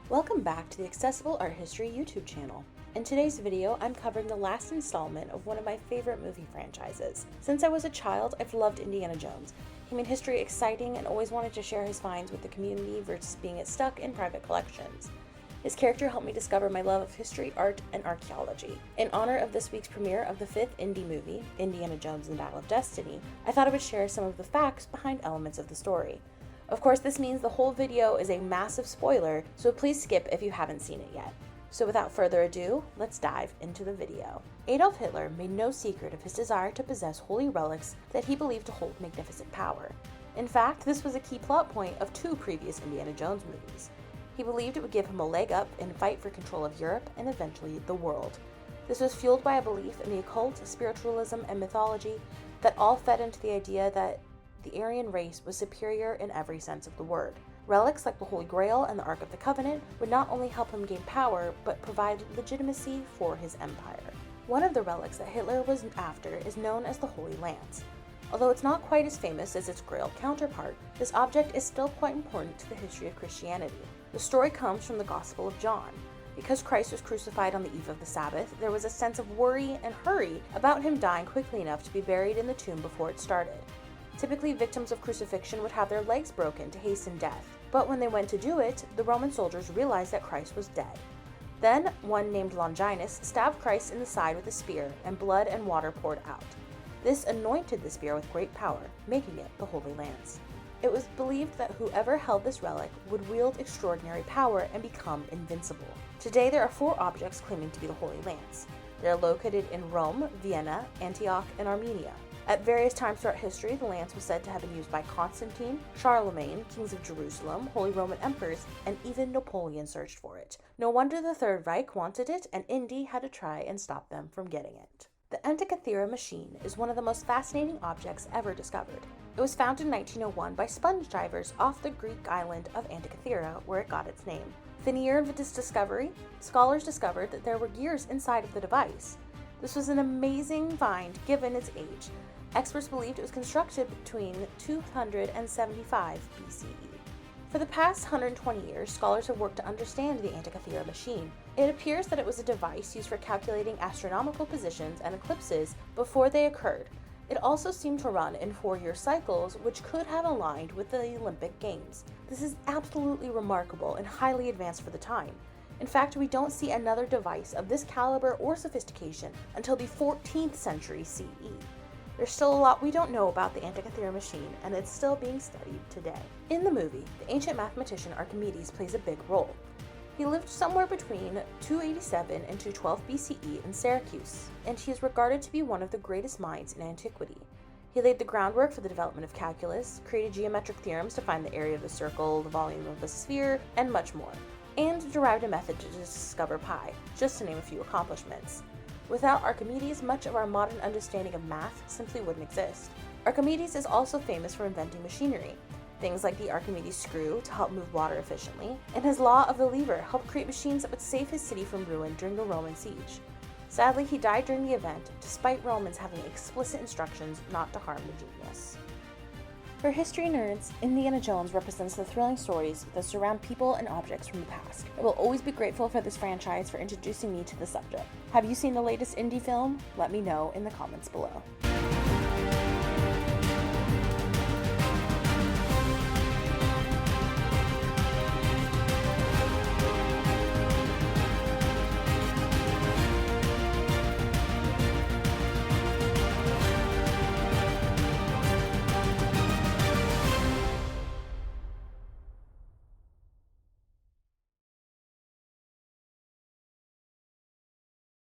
Welcome back to the Accessible Art History YouTube channel. In today's video, I'm covering the last installment of one of my favorite movie franchises. Since I was a child, I've loved Indiana Jones. He made history exciting and always wanted to share his finds with the community versus being stuck in private collections. His character helped me discover my love of history, art, and archaeology. In honor of this week's premiere of the 5th indie movie, Indiana Jones and the Dial of Destiny, I thought I would share some of the facts behind elements of the story. Of course, this means the whole video is a massive spoiler, so please skip if you haven't seen it yet. So without further ado, let's dive into the video. Adolf Hitler made no secret of his desire to possess holy relics that he believed to hold magnificent power. In fact, this was a key plot point of 2 previous Indiana Jones movies. He believed it would give him a leg up in the fight for control of Europe and eventually the world. This was fueled by a belief in the occult, spiritualism, and mythology that all fed into the idea that the Aryan race was superior in every sense of the word. Relics like the Holy Grail and the Ark of the Covenant would not only help him gain power, but provide legitimacy for his empire. One of the relics that Hitler was after is known as the Holy Lance. Although it's not quite as famous as its Grail counterpart, this object is still quite important to the history of Christianity. The story comes from the Gospel of John. Because Christ was crucified on the eve of the Sabbath, there was a sense of worry and hurry about him dying quickly enough to be buried in the tomb before it started. Typically, victims of crucifixion would have their legs broken to hasten death, but when they went to do it, the Roman soldiers realized that Christ was dead. Then, one named Longinus stabbed Christ in the side with a spear, and blood and water poured out. This anointed the spear with great power, making it the Holy Lance. It was believed that whoever held this relic would wield extraordinary power and become invincible. Today, there are 4 objects claiming to be the Holy Lance. They are located in Rome, Vienna, Antioch, and Armenia. At various times throughout history, the lance was said to have been used by Constantine, Charlemagne, kings of Jerusalem, Holy Roman emperors, and even Napoleon searched for it. No wonder the Third Reich wanted it, and Indy had to try and stop them from getting it. The ANTIKYTHERA machine is one of the most fascinating objects ever discovered. It was found in 1901 by sponge divers off the Greek island of ANTIKYTHERA, where it got its name. Within a year of its discovery, scholars discovered that there were gears inside of the device. This was an amazing find given its age. Experts believed it was constructed between 275 BCE. For the past 120 years, scholars have worked to understand the ANTIKYTHERA machine. It appears that it was a device used for calculating astronomical positions and eclipses before they occurred. It also seemed to run in 4-year cycles, which could have aligned with the Olympic Games. This is absolutely remarkable and highly advanced for the time. In fact, we don't see another device of this caliber or sophistication until the 14th century CE. There's still a lot we don't know about the ANTIKYTHERA machine, and it's still being studied today. In the movie, the ancient mathematician Archimedes plays a big role. He lived somewhere between 287 and 212 BCE in Syracuse, and he is regarded to be one of the greatest minds in antiquity. He laid the groundwork for the development of calculus, created geometric theorems to find the area of a circle, the volume of a sphere, and much more, and derived a method to discover pi, just to name a few accomplishments. Without Archimedes, much of our modern understanding of math simply wouldn't exist. Archimedes is also famous for inventing machinery. Things like the Archimedes screw to help move water efficiently, and his law of the lever helped create machines that would save his city from ruin during the Roman siege. Sadly, he died during the event, despite Romans having explicit instructions not to harm the genius. For history nerds, Indiana Jones represents the thrilling stories that surround people and objects from the past. I will always be grateful for this franchise for introducing me to the subject. Have you seen the latest indie film? Let me know in the comments below.